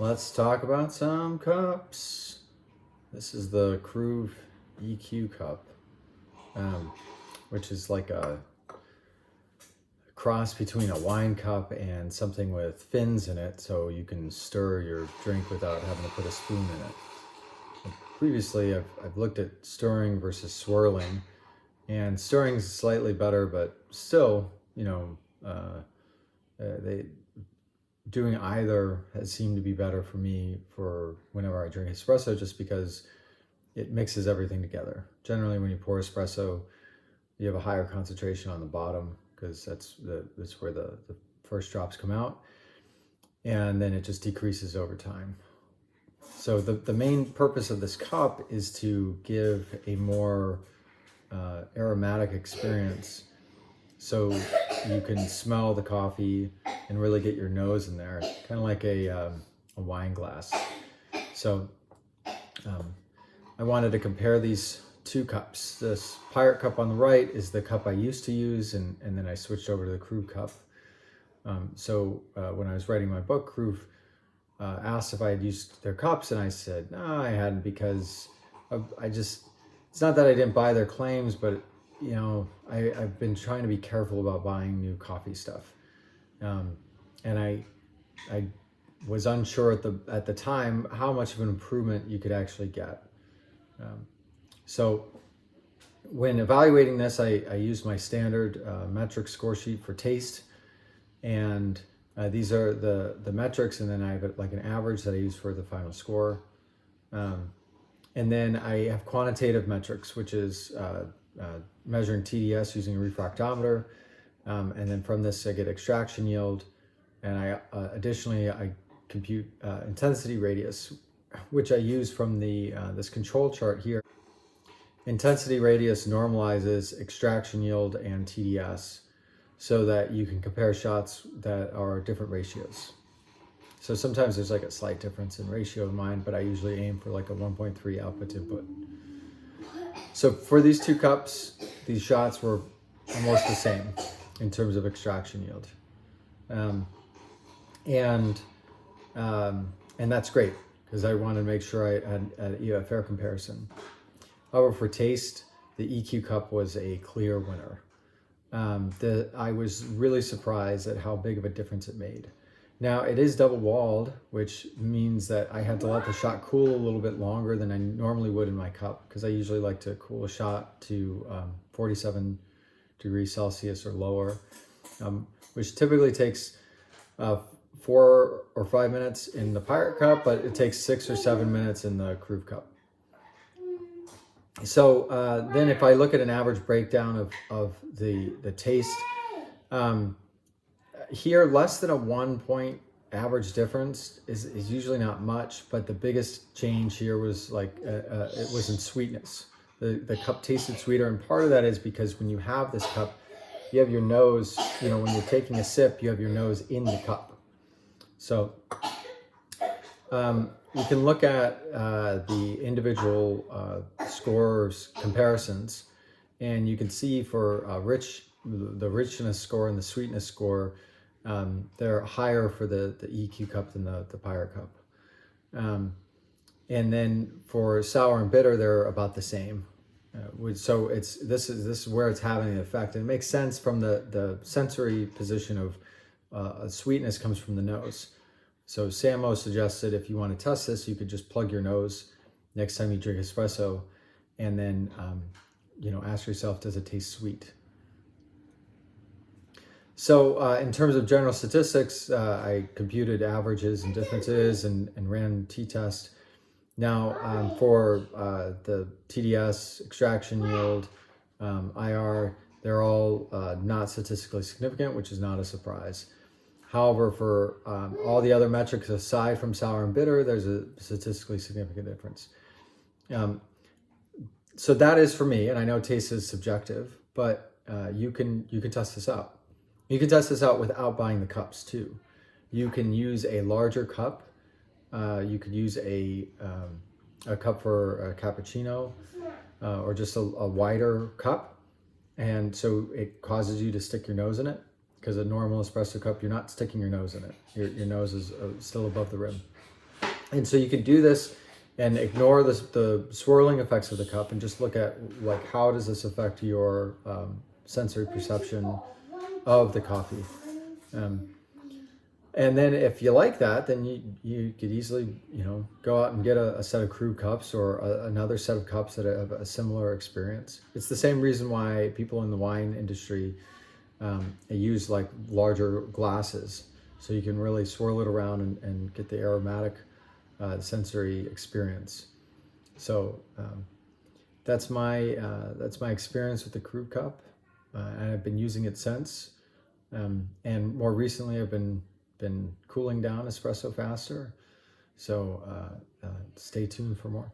Let's talk about some cups. This is the Kruve EQ Cup, which is like a cross between a wine cup and something with fins in it, so you can stir your drink without having to put a spoon in it. Previously, I've looked at stirring versus swirling, and stirring is slightly better, but still, doing either has seemed to be better for me for whenever I drink espresso, just because it mixes everything together. Generally, when you pour espresso, you have a higher concentration on the bottom because that's where the first drops come out, and then it just decreases over time. So the main purpose of this cup is to give a more aromatic experience, so you can smell the coffee and really get your nose in there, kind of like a wine glass. So I wanted to compare these two cups. This Pirate cup on the right is the cup I used to use, and then I switched over to the Kruve cup. When I was writing my book, Kruve asked if I had used their cups, and I said, no, I hadn't, because it's not that I didn't buy their claims, but I've been trying to be careful about buying new coffee stuff. And I was unsure at the time how much of an improvement you could actually get. So when evaluating this, I used my standard metric score sheet for taste, and these are the metrics, and then I have like an average that I use for the final score. And then I have quantitative metrics, which is measuring TDS using a refractometer. And then from this, I get extraction yield. And additionally, I compute intensity radius, which I use from this control chart here. Intensity radius normalizes extraction yield and TDS so that you can compare shots that are different ratios. So sometimes there's like a slight difference in ratio in mine, but I usually aim for like a 1.3 output to input. So for these two cups, these shots were almost the same in terms of extraction yield. And that's great, because I wanted to make sure I had a fair comparison. However, for taste, the EQ Cup was a clear winner. I was really surprised at how big of a difference it made. Now, it is double walled, which means that I had to let the shot cool a little bit longer than I normally would in my cup, because I usually like to cool a shot to 47 degrees Celsius or lower, which typically takes 4 or 5 minutes in the Pirate cup, but it takes 6 or 7 minutes in the Kruve cup. So then if I look at an average breakdown of the taste, here less than a 1 point average difference is usually not much, but the biggest change here was like it was in sweetness. The cup tasted sweeter, and part of that is because when you have this cup, you have your nose, when you're taking a sip, you have your nose in the cup. So you can look at the individual scores comparisons, and you can see for the richness score and the sweetness score, they're higher for the EQ cup than the Pirate cup. And then for sour and bitter, they're about the same. So this is where it's having an effect. And it makes sense from the sensory position of sweetness comes from the nose. So Samo suggested if you want to test this, you could just plug your nose next time you drink espresso, and then ask yourself, does it taste sweet? So in terms of general statistics, I computed averages and differences and ran t-test. Now for the TDS, extraction yield, IR, they're all not statistically significant, which is not a surprise. However, for all the other metrics aside from sour and bitter, there's a statistically significant difference. So that is for me, and I know taste is subjective, but you can test this out. You can test this out without buying the cups too. You can use a larger cup. You could use a cup for a cappuccino, or just a wider cup, and so it causes you to stick your nose in it. Because a normal espresso cup, you're not sticking your nose in it. Your nose is still above the rim. And so you can do this and ignore the swirling effects of the cup and just look at like how does this affect your sensory perception of the coffee. And then if you like that, then you could easily, go out and get a set of Kruve cups or another set of cups that have a similar experience. It's the same reason why people in the wine industry use like larger glasses, so you can really swirl it around and get the aromatic sensory experience. So that's my experience with the Kruve cup, and I've been using it since. And more recently, I've been cooling down espresso faster. So stay tuned for more.